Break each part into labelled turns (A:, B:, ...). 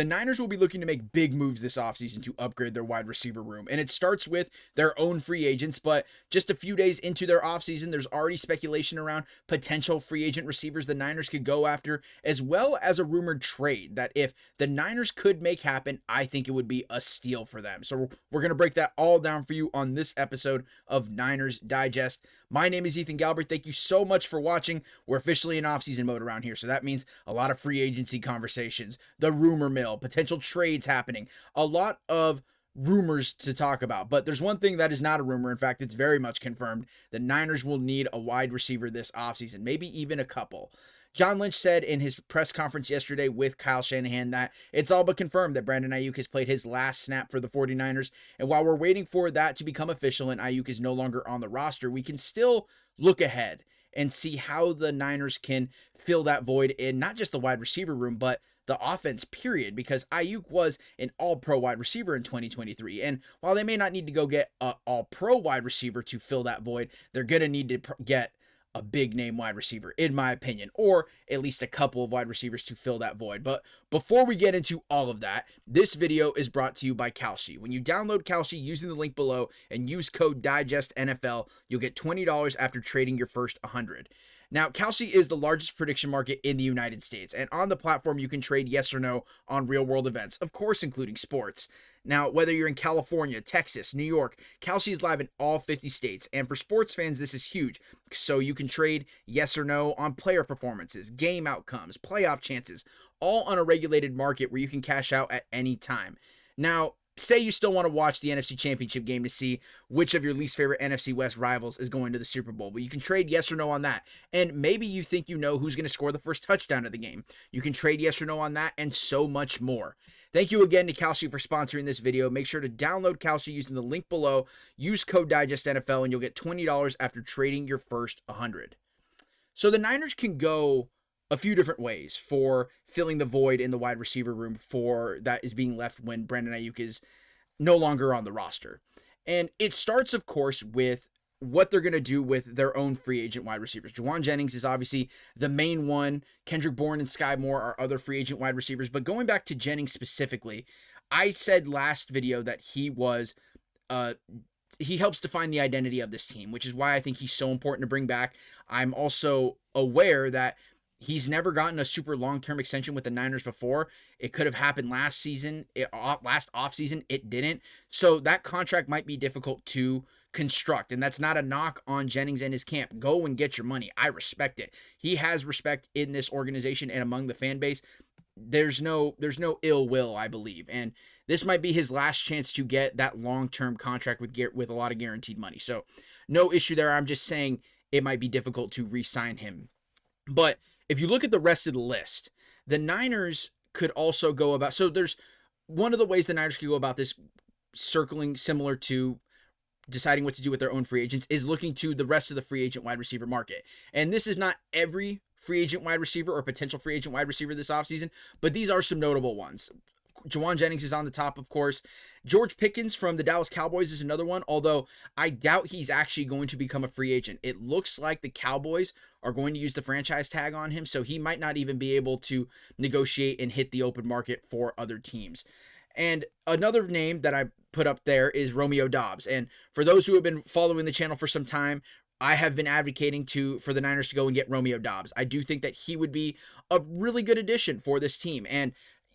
A: The Niners will be looking to make big moves this offseason to upgrade their wide receiver room, and it starts with their own free agents, but just a few days into their offseason, there's already speculation around potential free agent receivers the Niners could go after, as well as a rumored trade that if the Niners could make happen, I think it would be a steal for them. So we're going to break that all down for you on this episode of Niners Digest. My name is Ethan Galbraith. Thank you so much for watching. We're officially in offseason mode around here, so that means a lot of free agency conversations, the rumor mill, potential trades happening, a lot of rumors to talk about. But there's one thing that is not a rumor. In fact, it's very much confirmed. The Niners will need a wide receiver this offseason, maybe even a couple. John Lynch said in his press conference yesterday with Kyle Shanahan that it's all but confirmed that Brandon Ayuk has played his last snap for the 49ers. And while we're waiting for that to become official and Ayuk is no longer on the roster, we can still look ahead and see how the Niners can fill that void in not just the wide receiver room, but the offense, period, because Ayuk was an all-pro wide receiver in 2023. And while they may not need to go get an all-pro wide receiver to fill that void, they're going to need to get a big-name wide receiver, in my opinion, or at least a couple of wide receivers to fill that void. But before we get into all of that, this video is brought to you by Kalshi. When you download Kalshi using the link below and use code DIGESTNFL, you'll get $20 after trading your first 100. Now, Kalshi is the largest prediction market in the United States, and on the platform, you can trade yes or no on real-world events, of course, including sports. Now, whether you're in California, Texas, New York, Kalshi is live in all 50 states, and for sports fans, this is huge. So you can trade yes or no on player performances, game outcomes, playoff chances, all on a regulated market where you can cash out at any time. Now, say you still want to watch the NFC Championship game to see which of your least favorite NFC West rivals is going to the Super Bowl, but you can trade yes or no on that. And maybe you think you know who's going to score the first touchdown of the game. You can trade yes or no on that and so much more. Thank you again to Kalshi for sponsoring this video. Make sure to download Kalshi using the link below. Use code DIGESTNFL and you'll get $20 after trading your first 100. So the Niners can go a few different ways for filling the void in the wide receiver room for that is being left when Brandon Ayuk is no longer on the roster. And it starts, of course, with what they're going to do with their own free agent wide receivers. Juwan Jennings is obviously the main one. Kendrick Bourne and Sky Moore are other free agent wide receivers. But going back to Jennings specifically, I said last video that he helps define the identity of this team, which is why I think he's so important to bring back. I'm also aware that he's never gotten a super long-term extension with the Niners before. It could have happened last offseason. It didn't. So that contract might be difficult to construct, and that's not a knock on Jennings and his camp. Go and get your money. I respect it. He has respect in this organization and among the fan base. There's no ill will, I believe, and this might be his last chance to get that long-term contract with a lot of guaranteed money. So no issue there. I'm just saying it might be difficult to re-sign him. But if you look at the rest of the list, the Niners could also go about, so there's one of the ways the Niners could go about this, circling similar to deciding what to do with their own free agents, is looking to the rest of the free agent wide receiver market. And this is not every free agent wide receiver or potential free agent wide receiver this offseason, but these are some notable ones. Juwan Jennings is on the top, of course. George Pickens from the Dallas Cowboys is another one, although I doubt he's actually going to become a free agent. It looks like the Cowboys are going to use the franchise tag on him, so he might not even be able to negotiate and hit the open market for other teams. And another name that I put up there is Romeo Doubs. And for those who have been following the channel for some time, I have been advocating for the Niners to go and get Romeo Doubs. I do think that he would be a really good addition for this team. And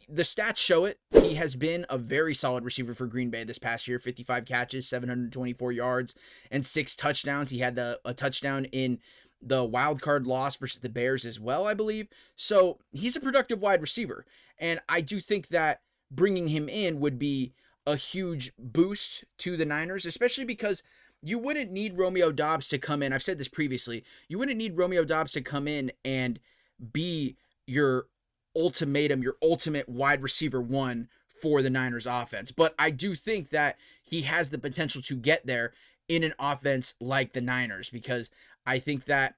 A: the stats show it. He has been a very solid receiver for Green Bay this past year. 55 catches, 724 yards, and 6 touchdowns. He had a touchdown in the wild card loss versus the Bears as well, I believe. So he's a productive wide receiver. And I do think that bringing him in would be a huge boost to the Niners, especially because you wouldn't need Romeo Doubs to come in. I've said this previously. You wouldn't need Romeo Doubs to come in and be your ultimate wide receiver one for the Niners offense. But I do think that he has the potential to get there in an offense like the Niners, because I think that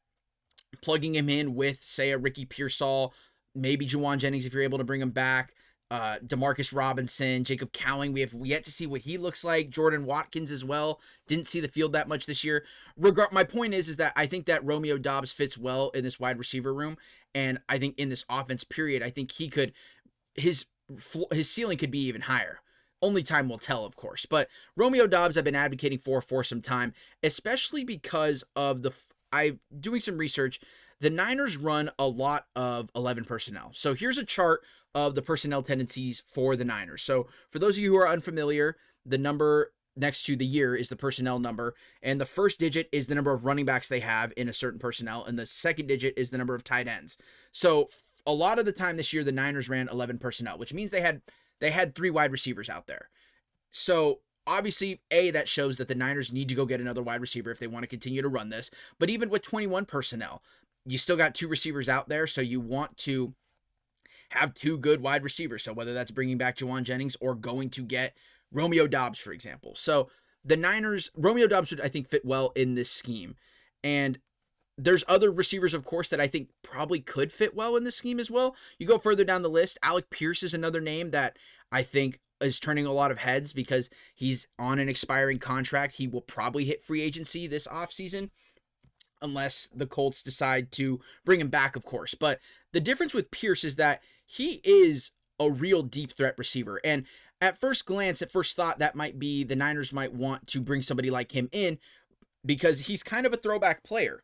A: plugging him in with, say, a Ricky Pearsall, maybe Juwan Jennings if you're able to bring him back, Demarcus Robinson, Jacob Cowing, we have yet to see what he looks like. Jordan Watkins as well. Didn't see the field that much this year. My point is that I think that Romeo Doubs fits well in this wide receiver room. And I think in this offense period, I think his his ceiling could be even higher. Only time will tell, of course. But Romeo Doubs I've been advocating for some time, especially because of I doing some research. The Niners run a lot of 11 personnel. So here's a chart of the personnel tendencies for the Niners. So for those of you who are unfamiliar, the number next to the year is the personnel number, and the first digit is the number of running backs they have in a certain personnel, and the second digit is the number of tight ends. So a lot of the time this year, the Niners ran 11 personnel, which means they had 3 wide receivers out there. So obviously, that shows that the Niners need to go get another wide receiver if they want to continue to run this. But even with 21 personnel, you still got 2 receivers out there, so you want to have 2 good wide receivers. So whether that's bringing back Juwan Jennings or going to get Romeo Doubs, for example. So the Niners, Romeo Doubs would, I think, fit well in this scheme. And there's other receivers, of course, that I think probably could fit well in this scheme as well. You go further down the list, Alec Pierce is another name that I think is turning a lot of heads because he's on an expiring contract. He will probably hit free agency this offseason, unless the Colts decide to bring him back, of course. But the difference with Pierce is that he is a real deep threat receiver. And at first glance, at first thought, that might be the Niners might want to bring somebody like him in because he's kind of a throwback player.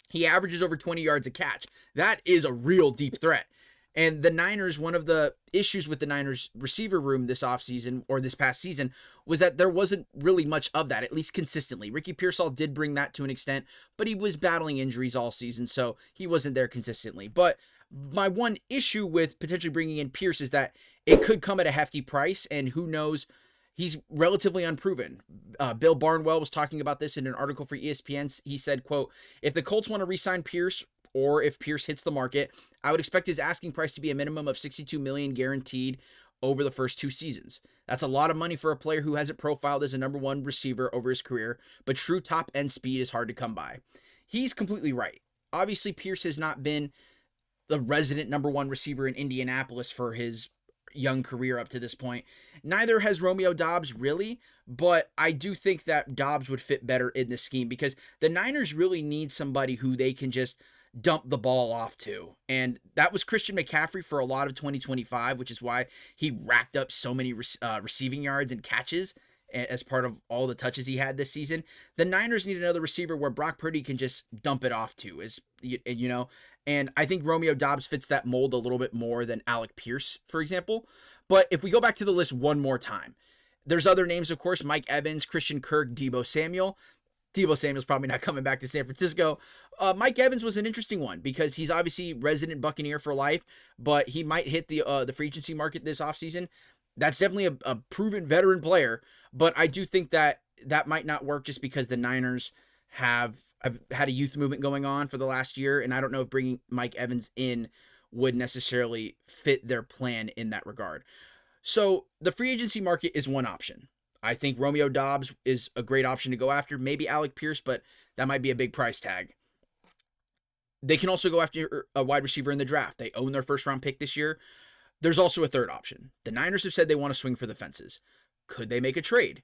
A: He averages over 20 yards a catch. That is a real deep threat. And the Niners, one of the issues with the Niners receiver room this offseason or this past season was that there wasn't really much of that, at least consistently. Ricky Pearsall did bring that to an extent, but he was battling injuries all season, so he wasn't there consistently. But my one issue with potentially bringing in Pierce is that it could come at a hefty price, and who knows, he's relatively unproven. Bill Barnwell was talking about this in an article for ESPN. He said, quote, if the Colts want to re-sign Pierce, or if Pierce hits the market, I would expect his asking price to be a minimum of $62 million guaranteed over the first 2 seasons. That's a lot of money for a player who hasn't profiled as a number 1 receiver over his career, but true top-end speed is hard to come by. He's completely right. Obviously, Pierce has not been the resident number 1 receiver in Indianapolis for his young career up to this point. Neither has Romeo Doubs really, but I do think that Doubs would fit better in this scheme because the Niners really need somebody who they can just dump the ball off to. And that was Christian McCaffrey for a lot of 2025, which is why he racked up so many receiving yards and catches as part of all the touches he had this season. The Niners need another receiver where Brock Purdy can just dump it off to, and I think Romeo Doubs fits that mold a little bit more than Alec Pierce, for example. But if we go back to the list one more time, there's other names, of course, Mike Evans, Christian Kirk, Deebo Samuel. Deebo Samuel's probably not coming back to San Francisco. Mike Evans was an interesting one because he's obviously resident Buccaneer for life, but he might hit the free agency market this offseason. That's definitely a proven veteran player, but I do think that might not work just because the Niners have had a youth movement going on for the last year, and I don't know if bringing Mike Evans in would necessarily fit their plan in that regard. So the free agency market is one option. I think Romeo Doubs is a great option to go after. Maybe Alec Pierce, but that might be a big price tag. They can also go after a wide receiver in the draft. They own their first round pick this year. There's also a third option. The Niners have said they want to swing for the fences. Could they make a trade?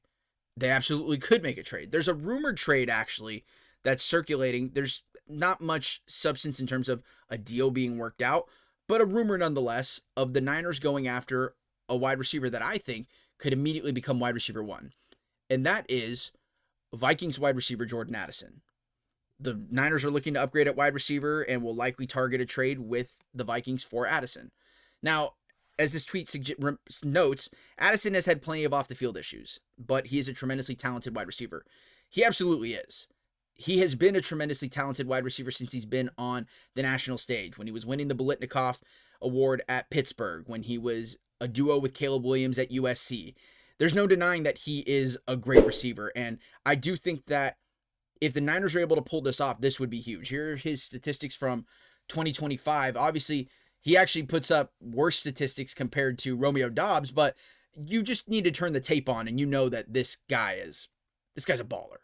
A: They absolutely could make a trade. There's a rumored trade, actually, that's circulating. There's not much substance in terms of a deal being worked out, but a rumor nonetheless of the Niners going after a wide receiver that I think could immediately become wide receiver 1. And that is Vikings wide receiver Jordan Addison. The Niners are looking to upgrade at wide receiver and will likely target a trade with the Vikings for Addison. Now, as this tweet notes, Addison has had plenty of off-the-field issues, but he is a tremendously talented wide receiver. He absolutely is. He has been a tremendously talented wide receiver since he's been on the national stage, when he was winning the Biletnikoff Award at Pittsburgh, when he was a duo with Caleb Williams at USC. There's no denying that he is a great receiver, and I do think that if the Niners are able to pull this off, this would be huge. Here are his statistics from 2025. Obviously, he actually puts up worse statistics compared to Romeo Doubs, but you just need to turn the tape on and you know that this guy's a baller.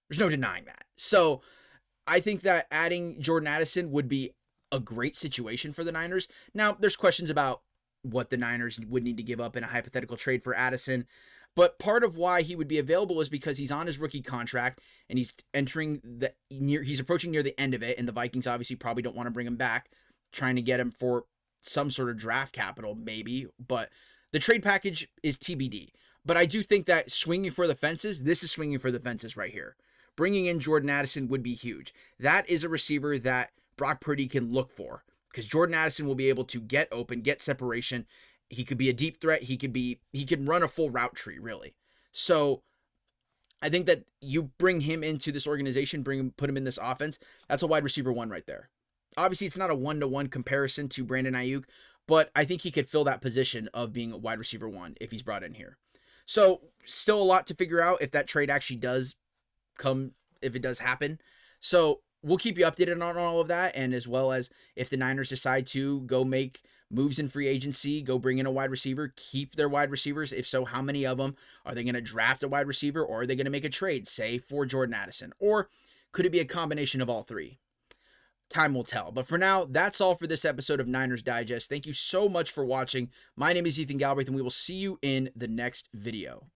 A: There's no denying that. So I think that adding Jordan Addison would be a great situation for the Niners. Now, there's questions about what the Niners would need to give up in a hypothetical trade for Addison, but part of why he would be available is because he's on his rookie contract and he's approaching near the end of it, and the Vikings obviously probably don't want to bring him back, trying to get him for some sort of draft capital, maybe, but the trade package is TBD. But I do think that swinging for the fences, this is swinging for the fences right here. Bringing in Jordan Addison would be huge. That is a receiver that Brock Purdy can look for, because Jordan Addison will be able to get open, get separation. He could be a deep threat. He can run a full route tree, really. So I think that you bring him into this organization, put him in this offense. That's a wide receiver 1 right there. Obviously, it's not a 1-to-1 comparison to Brandon Ayuk, but I think he could fill that position of being a wide receiver 1 if he's brought in here. So still a lot to figure out if that trade actually does come, if it does happen. So we'll keep you updated on all of that, and as well as if the Niners decide to go make moves in free agency, go bring in a wide receiver, keep their wide receivers. If so, how many of them? Are they going to draft a wide receiver, or are they going to make a trade, say, for Jordan Addison? Or could it be a combination of all three? Time will tell. But for now, that's all for this episode of Niners Digest. Thank you so much for watching. My name is Ethan Galbraith, and we will see you in the next video.